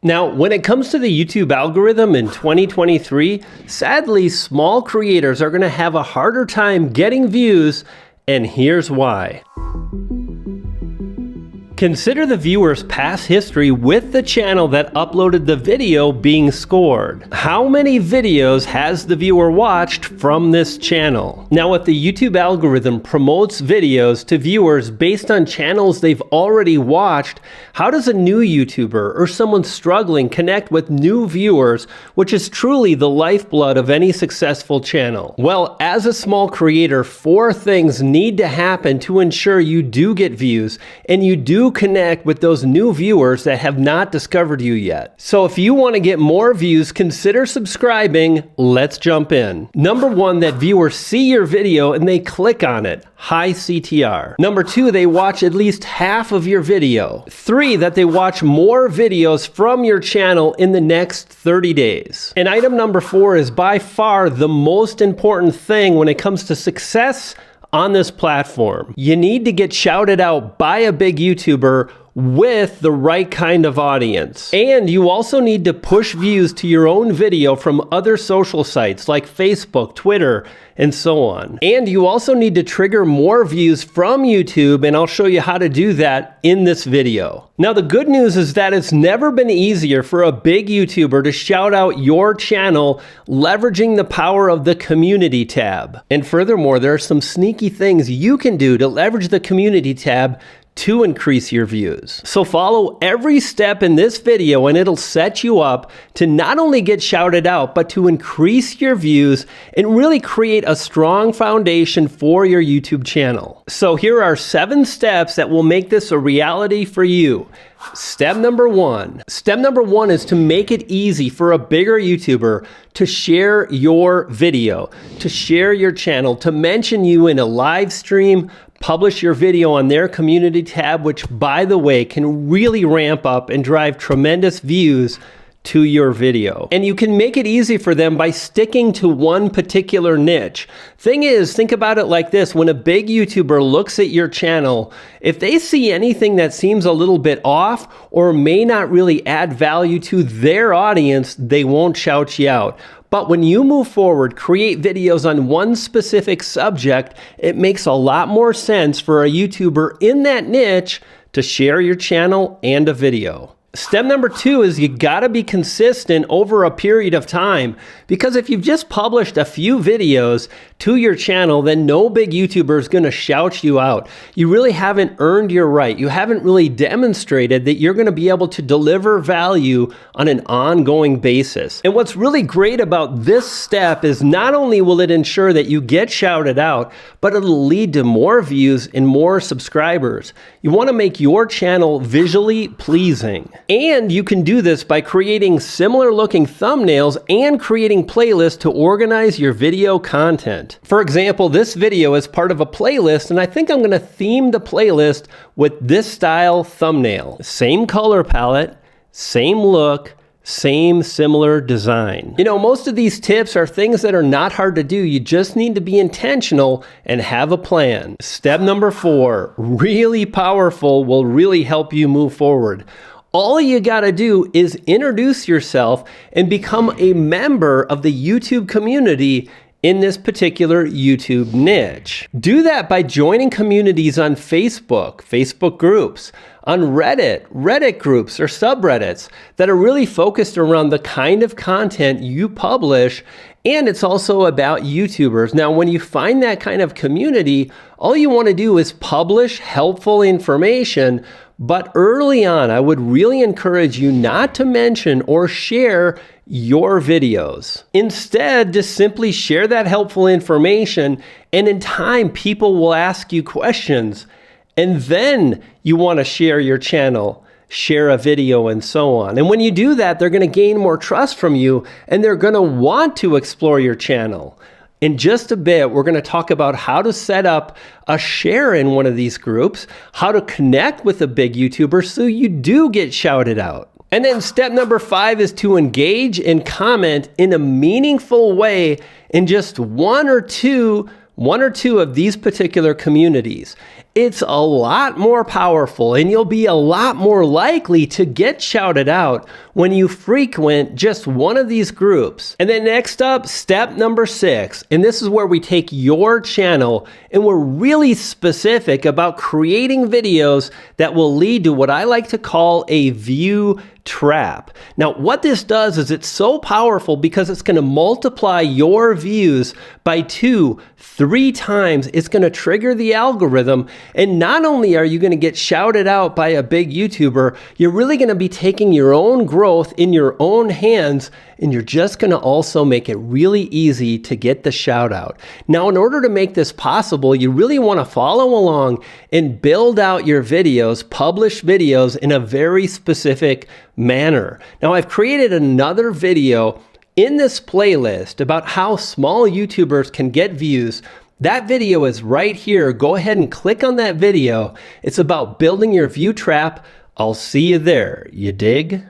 Now, when it comes to the YouTube algorithm in 2023, sadly, small creators are going to have a harder time getting views, and here's why. Consider the viewer's past history with the channel that uploaded the video being scored. How many videos has the viewer watched from this channel? Now, if the YouTube algorithm promotes videos to viewers based on channels they've already watched, how does a new YouTuber or someone struggling connect with new viewers, which is truly the lifeblood of any successful channel? Well, as a small creator, 4 things need to happen to ensure you do get views and you do connect with those new viewers that have not discovered you yet. So if you want to get more views, consider subscribing. Let's jump in. Number 1, that viewers see your video and they click on it. High CTR. Number 2, they watch at least half of your video. 3, that they watch more videos from your channel in the next 30 days. And item number 4 is by far the most important thing when it comes to success on this platform. You need to get shouted out by a big YouTuber with the right kind of audience. And you also need to push views to your own video from other social sites like Facebook, Twitter, and so on. And you also need to trigger more views from YouTube, and I'll show you how to do that in this video. Now, the good news is that it's never been easier for a big YouTuber to shout out your channel leveraging the power of the community tab. And furthermore, there are some sneaky things you can do to leverage the community tab to increase your views. So follow every step in this video and it'll set you up to not only get shouted out, but to increase your views and really create a strong foundation for your YouTube channel. So here are 7 steps that will make this a reality for you. Step number 1. Step number 1 is to make it easy for a bigger YouTuber to share your video, to share your channel, to mention you in a live stream, publish your video on their community tab, which, by the way, can really ramp up and drive tremendous views to your video. And you can make it easy for them by sticking to one particular niche. Thing is, think about it like this. When a big YouTuber looks at your channel, if they see anything that seems a little bit off or may not really add value to their audience, they won't shout you out. But when you move forward, create videos on one specific subject, it makes a lot more sense for a YouTuber in that niche to share your channel and a video. Step number 2 is you gotta be consistent over a period of time, because if you've just published a few videos to your channel, then no big YouTuber is gonna shout you out. You really haven't earned your right. You haven't really demonstrated that you're gonna be able to deliver value on an ongoing basis. And what's really great about this step is not only will it ensure that you get shouted out, but it'll lead to more views and more subscribers. You wanna make your channel visually pleasing. And you can do this by creating similar looking thumbnails and creating playlists to organize your video content. For example, this video is part of a playlist, and I think I'm gonna theme the playlist with this style thumbnail. Same color palette, same look, same similar design. You know, most of these tips are things that are not hard to do. You just need to be intentional and have a plan. Step number 4, really powerful, will really help you move forward. All you gotta do is introduce yourself and become a member of the YouTube community in this particular YouTube niche. Do that by joining communities on Facebook, Facebook groups, on Reddit groups or subreddits that are really focused around the kind of content you publish, and it's also about YouTubers. Now, when you find that kind of community, all you wanna do is publish helpful information. But early on, I would really encourage you not to mention or share your videos. Instead, just simply share that helpful information, and in time, people will ask you questions. And then you want to share your channel, share a video, and so on. And when you do that, they're going to gain more trust from you, and they're going to want to explore your channel. In just a bit, we're going to talk about how to set up a share in one of these groups, how to connect with a big YouTuber so you do get shouted out. And then step number 5 is to engage and comment in a meaningful way in just one or two of these particular communities. it's a lot more powerful, and you'll be a lot more likely to get shouted out when you frequent just one of these groups. And then next up, step number 6, and this is where we take your channel and we're really specific about creating videos that will lead to what I like to call a view trap. Now, what this does is it's so powerful because it's going to multiply your views by 2, 3 times. It's going to trigger the algorithm, and not only are you going to get shouted out by a big YouTuber, you're really going to be taking your own growth in your own hands, and you're just going to also make it really easy to get the shout out. Now, in order to make this possible, you really want to follow along and build out your videos, publish videos in a very specific manner. Now, I've created another video in this playlist about how small YouTubers can get views. That video is right here. Go ahead and click on that video. It's about building your view trap. I'll see you there. You dig?